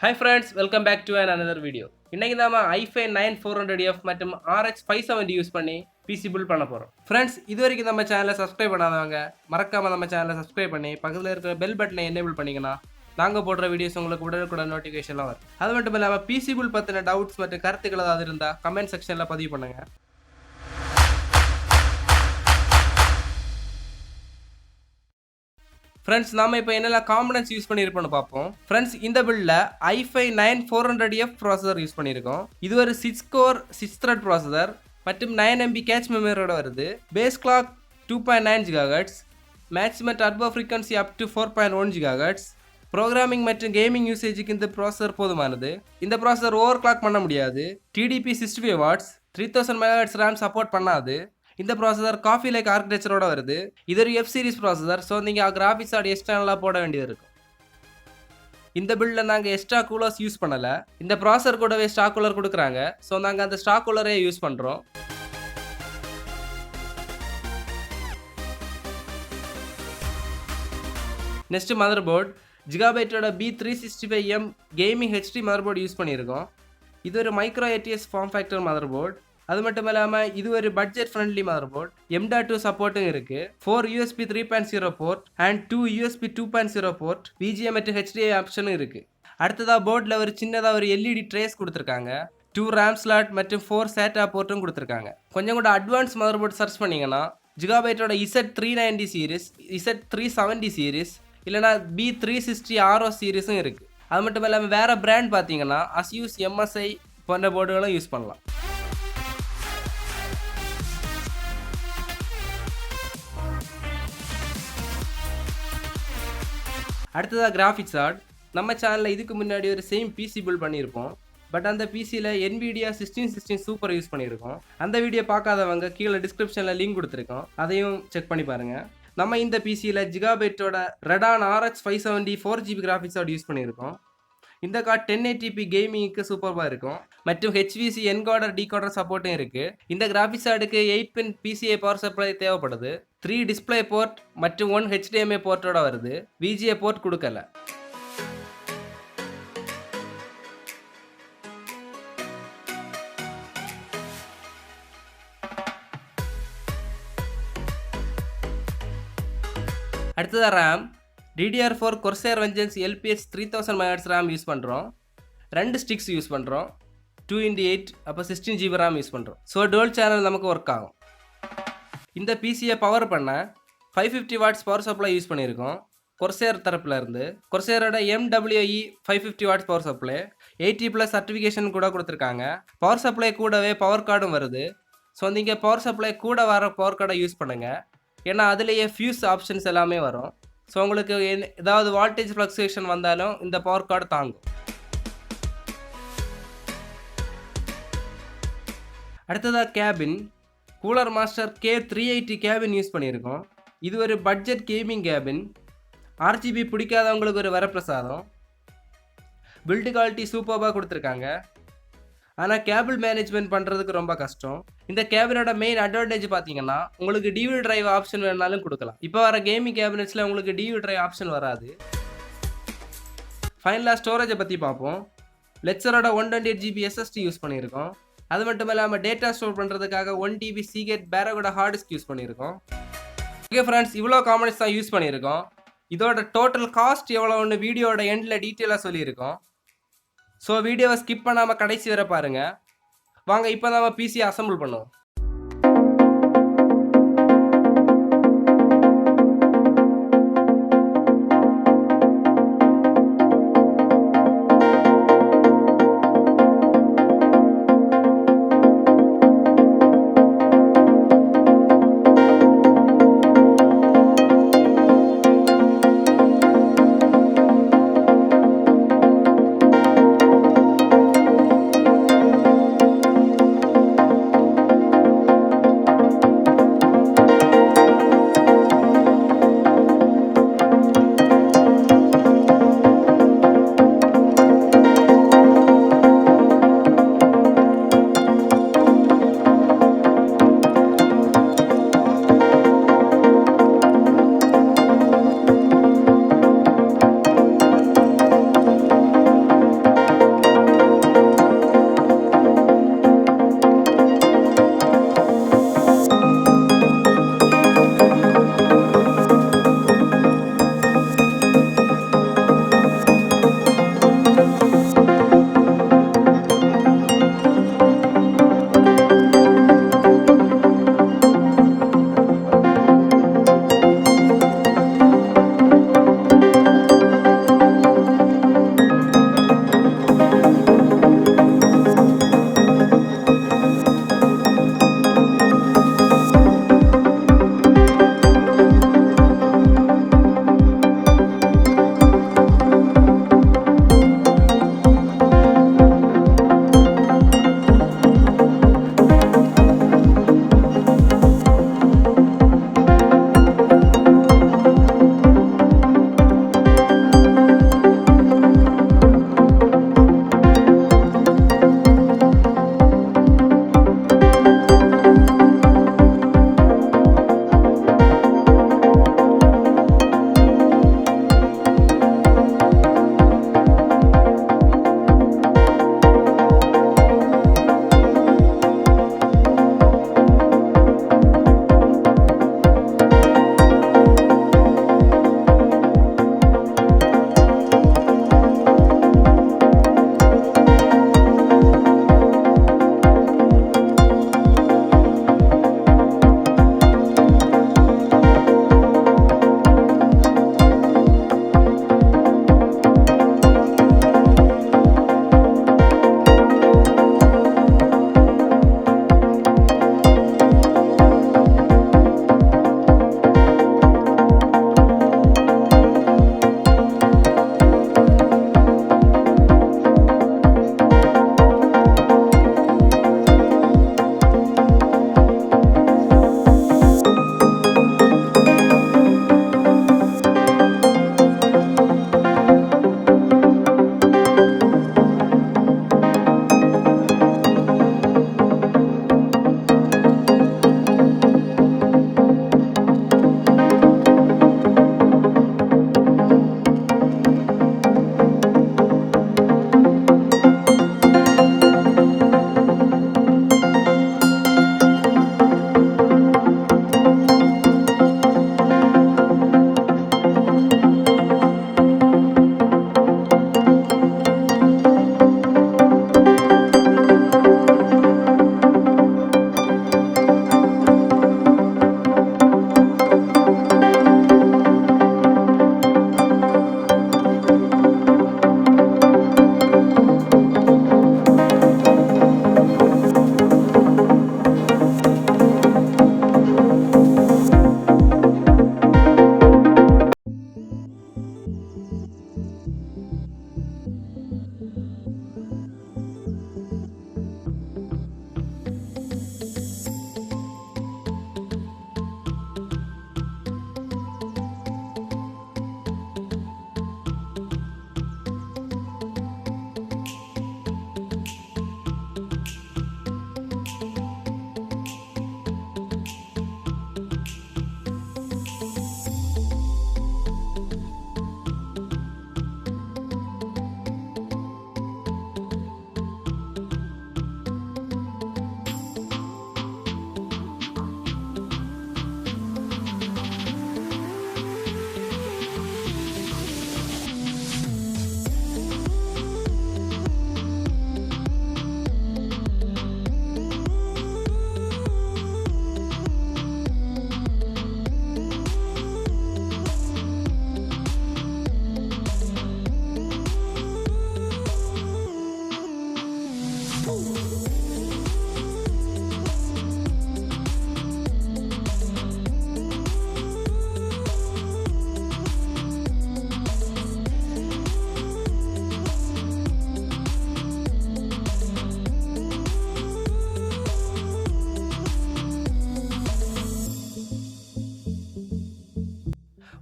Hi friends, welcome back to another video. இன்னைக்கு நாம i5 9400F மற்றும் RX 570 யூஸ் பண்ணி PC build பண்ண போறோம். Friends, இதுவரைக்கும் நம்ம சேனலை சப்ஸ்கிரைப் பண்ணாதவங்க மறக்காம நம்ம சேனலை சப்ஸ்கிரைப் பண்ணி பக்கத்துல இருக்கிற பெல் பட்டனை எனேபிள் பண்ணீங்கன்னா நாங்க போடுற வீடியோஸ் உங்களுக்கு உடனுக்குடன் நோட்டிஃபிகேஷன்லாம் வரும். அது மட்டும் இல்லாம PC build பத்தின டவுட்ஸ் மற்றும் கருத்துக்கள் ஏதாவது இருந்தா கமெண்ட் செக்ஷன்ல பதிவு பண்ணுங்க. ஃப்ரெண்ட்ஸ் நாம இப்போ என்னெல்லாம் காம்பனன்ட்ஸ் யூஸ் பண்ணியிருப்போம்னு பார்ப்போம். ஃப்ரெண்ட்ஸ் இந்த பில்டில் i5 9400F ப்ராசஸர் யூஸ் பண்ணியிருக்கோம். இது ஒரு 6 கோர் 6 த்ரெட் ப்ராசஸர் மற்றும் 9MB கேட்ச் மெமரியோட வருது. Base clock 2.9 GHz, maximum turbo frequency up to 4.1 GHz. Programming மற்றும் கேமிங் யூசேஜுக்கு இந்த ப்ராசஸர் போதுமானது. இந்த ப்ராசஸர் ஓவர் கிளாக் பண்ண முடியாது. TDP 65 watts, 3000 MHz RAM support பண்ணாது. இந்த ப்ராசஸர் காஃபி லைக் ஆர்கிடெக்சரோட வருது. இது ஒரு F சீரிஸ் ப்ராசஸர். ஸோ நீங்கள் கிராஃபிக்ஸ் கார்டு எக்ஸ்டர்னலாக போட வேண்டியது இருக்கும். இந்த பில்டில் நாங்கள் எக்ஸ்ட்ரா கூலர்ஸ் யூஸ் பண்ணலை. இந்த ப்ராசஸர் கூடவே ஸ்டாக் கூலர் கொடுக்குறாங்க. ஸோ நாங்கள் அந்த ஸ்டாக் கூலரே யூஸ் பண்ணுறோம். நெக்ஸ்ட் மதர் போர்ட் ஜிகாபைட்டோட B365M gaming HD motherboard use பண்ணியிருக்கோம். இது ஒரு micro ATS form factor motherboard. அது மட்டும் இல்லாமல் இது ஒரு budget friendly mother board. M.2 சப்போர்ட்டும் இருக்கு. 4 USB 3.0 port and 2 USB 2.0 port, VGA மற்றும் HDMI ஆப்ஷனும் இருக்கு. அடுத்ததா போர்டில் ஒரு சின்னதாக ஒரு LED ட்ரேஸ் கொடுத்துருக்காங்க. 2 RAM ஸ்லாட் மற்றும் 4 SATA போர்ட்டும் கொடுத்துருக்காங்க. கொஞ்சம் கூட அட்வான்ஸ் மதர் போர்ட் சர்ச் பண்ணிங்கன்னா ஜிகாபைட்டோட Z390 சீரிஸ், Z370 சீரிஸ் இல்லைனா B360 RO சீரிஸும் இருக்குது. அது மட்டும் இல்லாமல் வேறு பிராண்ட் பார்த்தீங்கன்னா ASUS MSI போன்ற போர்டுகளும் யூஸ் பண்ணலாம். அடுத்ததாக கிராஃபிக்ஸ் கார்டு. நம்ம சேனலில் இதுக்கு முன்னாடி ஒரு சேம் PC பில்ட் பண்ணியிருப்போம். பட் அந்த PCயில் NVIDIA 1660 சூப்பர் யூஸ் பண்ணியிருக்கோம். அந்த வீடியோ பார்க்காதவங்க கீழே டிஸ்கிரிப்ஷனில் லிங்க் கொடுத்துருக்கோம், அதையும் செக் பண்ணி பாருங்கள். நம்ம இந்த PCயில் ஜிகாபைட்டோட ரெடான் RX 570 4GB graphics card use பண்ணியிருக்கோம். இந்த கார்டு 1080p கேமிங்க்கு சூப்பராக இருக்கும் மற்றும் HVC என்கோடர் டிகோடர் சப்போர்ட்டும் இருக்குது. இந்த கிராஃபிக்ஸ் கார்டுக்கு 8-pin PCI பவர் சப்ளை தேவைப்படுது. 3 டிஸ்பிளே போர்ட் மற்றும் 1 HDMI போர்ட்டோட வருது. VGA போர்ட் கொடுக்கல. அடுத்ததாக RAM DDR4 Corsair Vengeance LPX 3000 MHz RAM use பண்ணுறோம். 2 ஸ்டிக்ஸ் யூஸ் பண்ணுறோம். 2x8 அப்போ 16GB RAM யூஸ் பண்ணுறோம். ஸோ டுவல் சேனல் நமக்கு ஒர்க் ஆகும். இந்த PCயை பவர் பண்ண 550 வாட்ஸ் பவர் சப்ளை யூஸ் பண்ணியிருக்கோம் Corsair தரப்பில் இருந்து. Corsairோட MWE 550 watts power supply 80+ certification கூட கொடுத்துருக்காங்க. பவர் சப்ளை கூடவே பவர் கார்டும் வருது. ஸோ நீங்கள் பவர் சப்ளை கூட வர பவர் கார்டை யூஸ் பண்ணுங்கள். ஏன்னா அதுலேயே ஃபியூஸ் ஆப்ஷன்ஸ் எல்லாமே வரும். ஸோ உங்களுக்கு ஏதாவது வால்டேஜ் ஃப்ளக்சுவேஷன் வந்தாலும் இந்த பவர் கார்டு தாங்கும். அடுத்ததாக cabin cooler master K380 cabin use பண்ணியிருக்கோம். இது ஒரு பட்ஜெட் கேமிங் கேபின். RGB பிடிக்காதவங்களுக்கு ஒரு வரப்பிரசாதம். பில்டு குவாலிட்டி சூப்பராக கொடுத்துருக்காங்க. ஆனால் கேபிள் மேனேஜ்மெண்ட் பண்ணுறதுக்கு ரொம்ப கஷ்டம். இந்த கேபினோட மெயின் அட்வான்டேஜ் பார்த்தீங்கன்னா உங்களுக்கு DVD டிரைவ் ஆப்ஷன் வேணாலும் கொடுக்கலாம். இப்போ வர கேமிங் கேபினெட்ஸில் உங்களுக்கு DVD டிரைவ் ஆப்ஷன் வராது. ஃபைனலாக ஸ்டோரேஜை பற்றி பார்ப்போம். லெக்சரோட 128GB SSD யூஸ் பண்ணியிருக்கோம். அது மட்டும் இல்லாமல் டேட்டா ஸ்டோர் பண்ணுறதுக்காக 1TB Seagate Barracuda hard disk use பண்ணியிருக்கோம். ஓகே ஃப்ரெண்ட்ஸ், இவ்வளோ காம்பனன்ட்ஸ் தான் யூஸ் பண்ணியிருக்கோம். இதோட டோட்டல் காஸ்ட் எவ்வளோன்னு வீடியோட எண்டில் டீட்டெயிலாக சொல்லியிருக்கோம். ஸோ வீடியோவை ஸ்கிப் பண்ணாமல் கடைசி வரை பாருங்கள். வாங்க இப்போ நம்ம PCயை அசம்பிள் பண்ணுவோம்.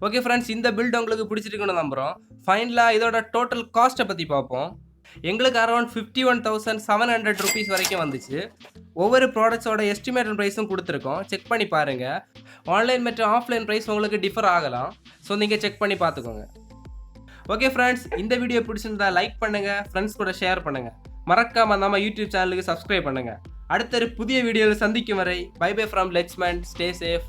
ஓகே ஃப்ரெண்ட்ஸ், இந்த பில்ட் உங்களுக்கு பிடிச்சிருக்குன்னு நம்புகிறோம். ஃபைனலாக இதோட டோட்டல் காஸ்ட்டை பற்றி பார்ப்போம். எங்களுக்கு அரௌண்ட் 51,700 ருபீஸ் வரைக்கும் வந்துச்சு. ஒவ்வொரு ப்ராடக்ட்ஸோட எஸ்டிமேட்டட் ப்ரைஸும் கொடுத்துருக்கோம். செக் பண்ணி பாருங்கள். ஆன்லைன் மற்றும் ஆஃப்லைன் ப்ரைஸ் உங்களுக்கு டிஃபர் ஆகலாம். ஸோ நீங்கள் செக் பண்ணி பார்த்துக்கோங்க. ஓகே ஃப்ரெண்ட்ஸ், இந்த வீடியோ பிடிச்சிருந்தா லைக் பண்ணுங்கள், ஃப்ரெண்ட்ஸ் கூட ஷேர் பண்ணுங்கள். மறக்காமல் நம்ம யூடியூப் சேனலுக்கு சப்ஸ்கிரைப் பண்ணுங்கள். அடுத்த ஒரு புதிய வீடியோவில் சந்திக்கும் வரை பை பை ஃப்ரம் லெட்ஸ்மேன். Stay safe.